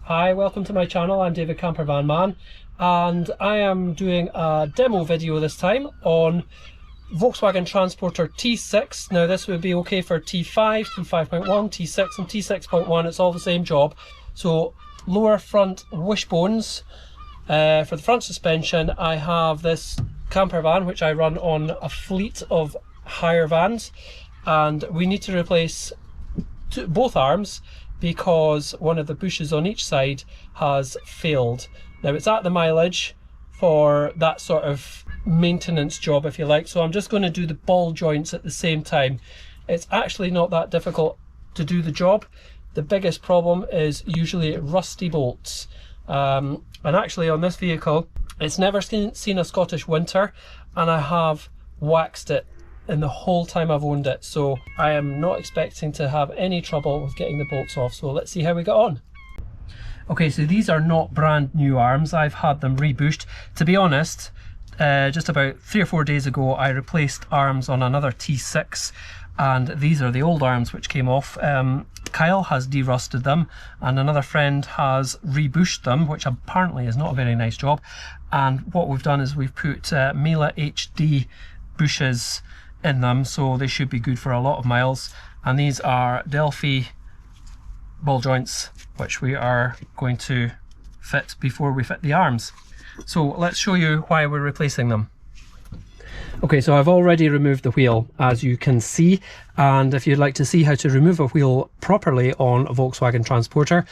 Hi, welcome to my channel. I'm David Campervan Man, and I am doing a demo video this time on Volkswagen Transporter T6. Now this would be okay for T5, T5.1, T6 and T6.1. It's all the same job. So lower front wishbones. For the front suspension, I have this camper van which I run on a fleet of hire vans, and we need to replace both arms because one of the bushes on each side has failed. Now it's at the mileage for that sort of maintenance job, if you like, so I'm just going to do the ball joints at the same time. It's actually not that difficult to do the job. The biggest problem is usually rusty bolts, and actually on this vehicle it's never seen a Scottish winter, and I have waxed it in the whole time I've owned it, so I am not expecting to have any trouble with getting the bolts off. So let's see how we get on. Okay, so these are not brand new arms. I've had them rebushed. To be honest, just about 3 or 4 days ago I replaced arms on another T6, and these are the old arms which came off. Kyle has derusted them and another friend has rebushed them, which apparently is not a very nice job. And what we've done is we've put Mela HD bushes in them, so they should be good for a lot of miles. And these are Delphi ball joints which we are going to fit before we fit the arms. So let's show you why we're replacing them. Okay, so I've already removed the wheel, as you can see, and if you'd like to see how to remove a wheel properly on a Volkswagen Transporter,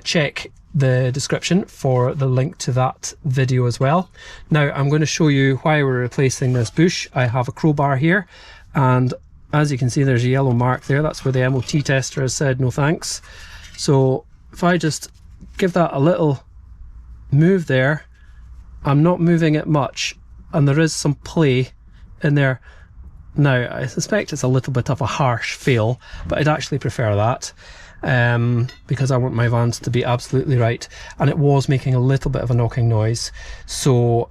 check the description for the link to that video as well. Now I'm going to show you why we're replacing this bush. I have a crowbar here, and as you can see there's a yellow mark there. That's where the MOT tester has said no thanks. So if I just give that a little move there, I'm not moving it much, and there is some play in there. Now I suspect it's a little bit of a harsh fail, but I'd actually prefer that, because I want my vans to be absolutely right, and it was making a little bit of a knocking noise, so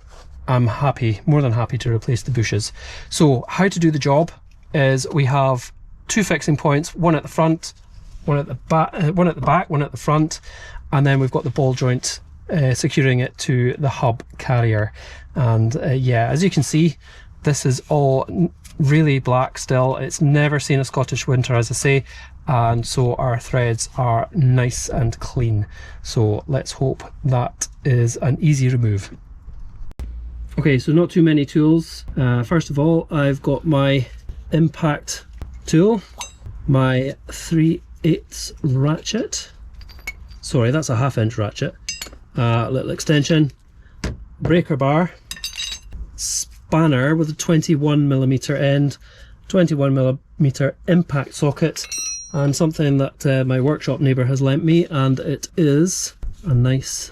I'm happy, more than happy to replace the bushes. So how to do the job is we have 2 fixing points, one at the front, one at the back, one at the front, and then we've got the ball joint securing it to the hub carrier. And yeah, as you can see, this is all really black still. It's never seen a Scottish winter, as I say, and so our threads are nice and clean. So let's hope that is an easy remove. Okay, so not too many tools. First of all, I've got my impact tool, my 3/8 ratchet. Sorry, that's a 1/2 inch ratchet. Little extension, breaker bar, spanner with a 21mm end, 21mm impact socket, and something that my workshop neighbour has lent me, and it is a nice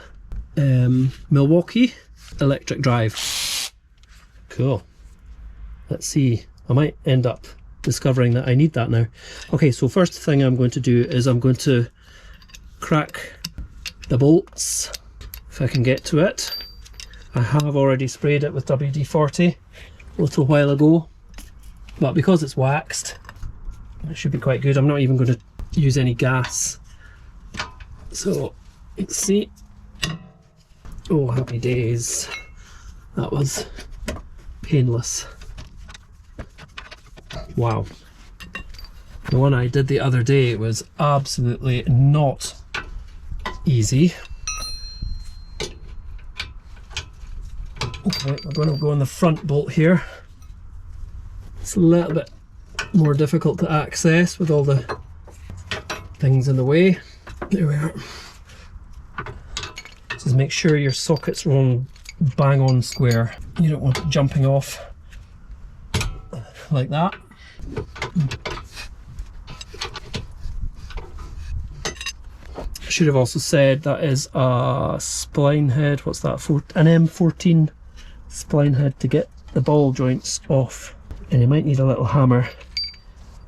Milwaukee electric drive. Cool. Let's see, I might end up discovering that I need that now. Okay, so first thing I'm going to do is I'm going to crack the bolts, if I can get to it. I have already sprayed it with WD-40 a little while ago, but because it's waxed, it should be quite good. I'm not even going to use any gas. So let's see. Oh, happy days. That was painless. Wow. The one I did the other day was absolutely not easy. Okay, we're going to go on the front bolt here. It's a little bit more difficult to access with all the things in the way. There we are. Just make sure your sockets are on bang on square. You don't want it jumping off like that. I should have also said that is a spline head. What's that for? An M14 spline head to get the ball joints off, and you might need a little hammer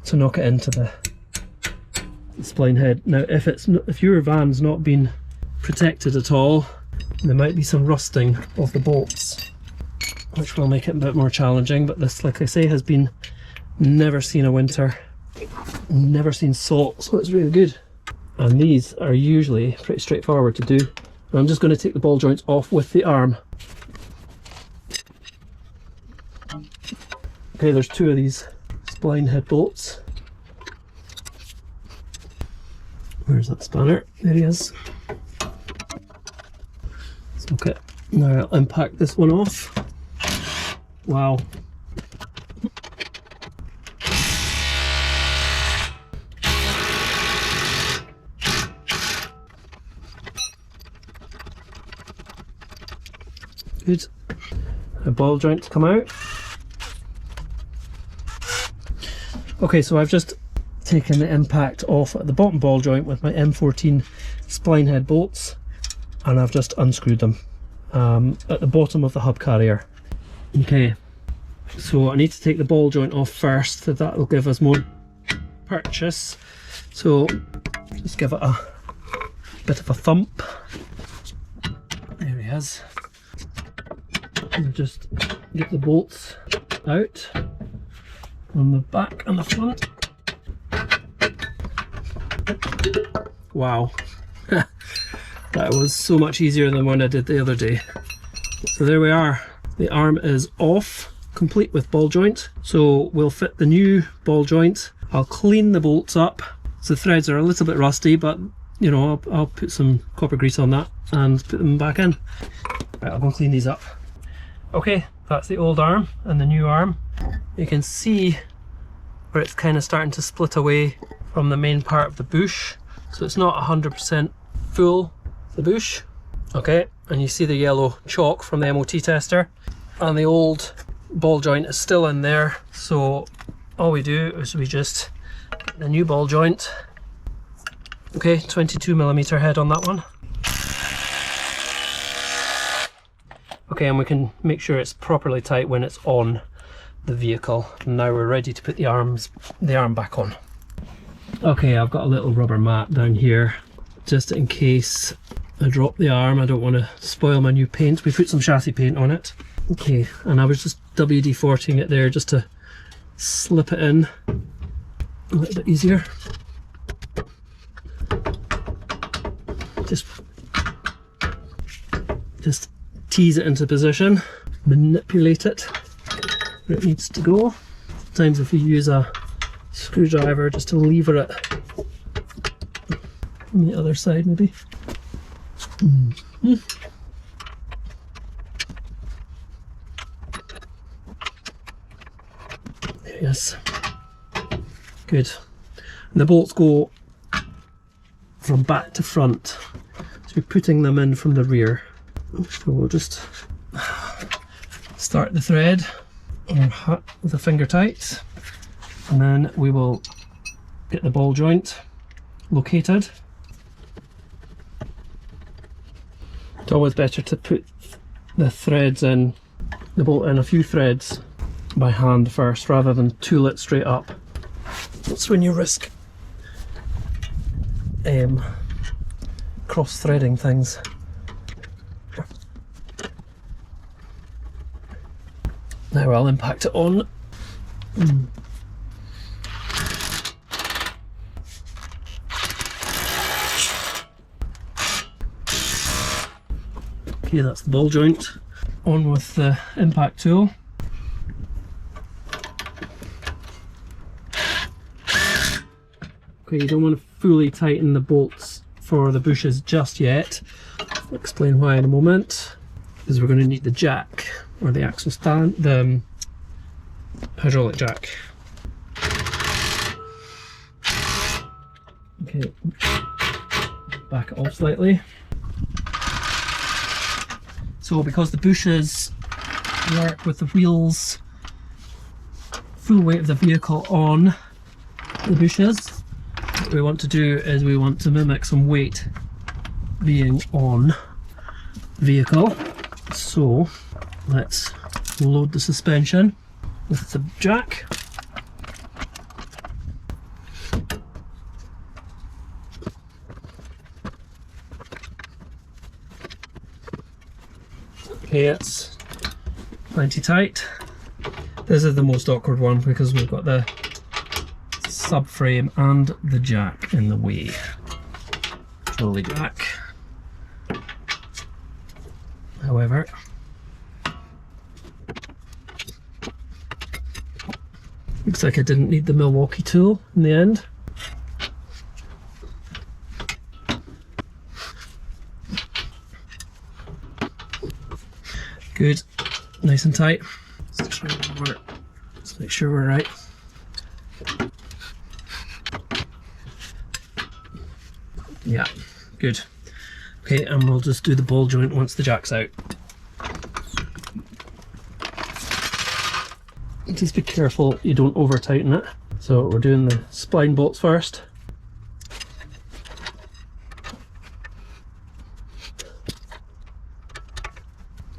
to knock it into the spline head. Now if your van's not been protected at all, there might be some rusting of the bolts, which will make it a bit more challenging, but this, like I say, has been never seen a winter, never seen salt, so it's really good. And these are usually pretty straightforward to do. And I'm just going to take the ball joints off with the arm. Okay, there's 2 of these spline head bolts. Where's that spanner? There he is. Okay, now I'll impact this one off. Wow. Good. A ball joint to come out. Okay, so I've just taken the impact off at the bottom ball joint with my M14 spline head bolts, and I've just unscrewed them at the bottom of the hub carrier. Okay, so I need to take the ball joint off first, so that will give us more purchase. So just give it a bit of a thump. There he is. And just get the bolts out on the back and the front. Wow, that was so much easier than what I did the other day. So there we are. The arm is off, complete with ball joint. So we'll fit the new ball joint. I'll clean the bolts up. So the threads are a little bit rusty, but you know, I'll put some copper grease on that and put them back in. Right, I'll go clean these up. Okay, that's the old arm and the new arm. You can see where it's kind of starting to split away from the main part of the bush. So it's not 100% full, the bush. Okay, and you see the yellow chalk from the MOT tester. And the old ball joint is still in there. So all we do is we just get the new ball joint. Okay, 22mm head on that one. Okay, and we can make sure it's properly tight when it's on the vehicle. And now we're ready to put the arm back on. Okay, I've got a little rubber mat down here just in case I drop the arm. I don't want to spoil my new paint. We put some chassis paint on it. Okay, and I was just WD-40ing it there just to slip it in a little bit easier. Just tease it into position, manipulate it where it needs to go. Sometimes if you use a screwdriver just to lever it on the other side maybe. There he is. Good. And the bolts go from back to front, so we're putting them in from the rear. So we'll just start the thread with a finger tight, and then we will get the ball joint located. It's always better to put the threads in, the bolt in a few threads by hand first rather than tool it straight up. That's when you risk cross-threading things. Now I'll impact it on. Okay, that's the ball joint. On with the impact tool. Okay, you don't want to fully tighten the bolts for the bushes just yet. I'll explain why in a moment. Because we're going to need the jack, or the axle stand, the hydraulic jack. Okay, back it off slightly. So because the bushes work with the wheels, full weight of the vehicle on the bushes, what we want to do is we want to mimic some weight being on the vehicle. So let's load the suspension with the jack. Okay, it's plenty tight. This is the most awkward one because we've got the subframe and the jack in the way. slowly jack. However, looks like I didn't need the Milwaukee tool in the end. Good, nice and tight. Let's make sure we're right. Yeah, good. Okay, and we'll just do the ball joint once the jack's out. Just be careful you don't over tighten it. So we're doing the spline bolts first.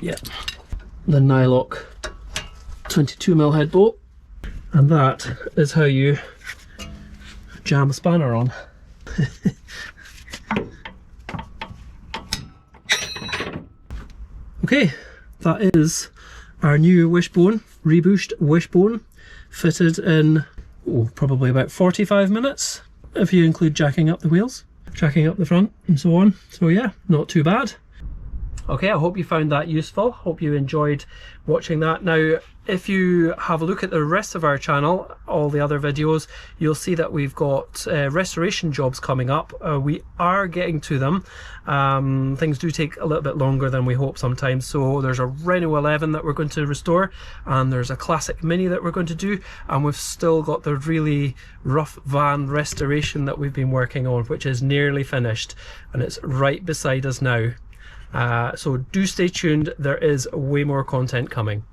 Yeah, the Nylock 22mm head bolt, and that is how you jam a spanner on. Okay, that is our new wishbone, rebushed wishbone, fitted in probably about 45 minutes if you include jacking up the wheels, jacking up the front and so on. So yeah, not too bad. Okay, I hope you found that useful. Hope you enjoyed watching that. Now, if you have a look at the rest of our channel, all the other videos, you'll see that we've got restoration jobs coming up. We are getting to them. Things do take a little bit longer than we hope sometimes. So there's a Renault 11 that we're going to restore, and there's a classic Mini that we're going to do, and we've still got the really rough van restoration that we've been working on, which is nearly finished, and it's right beside us now. So do stay tuned, there is way more content coming.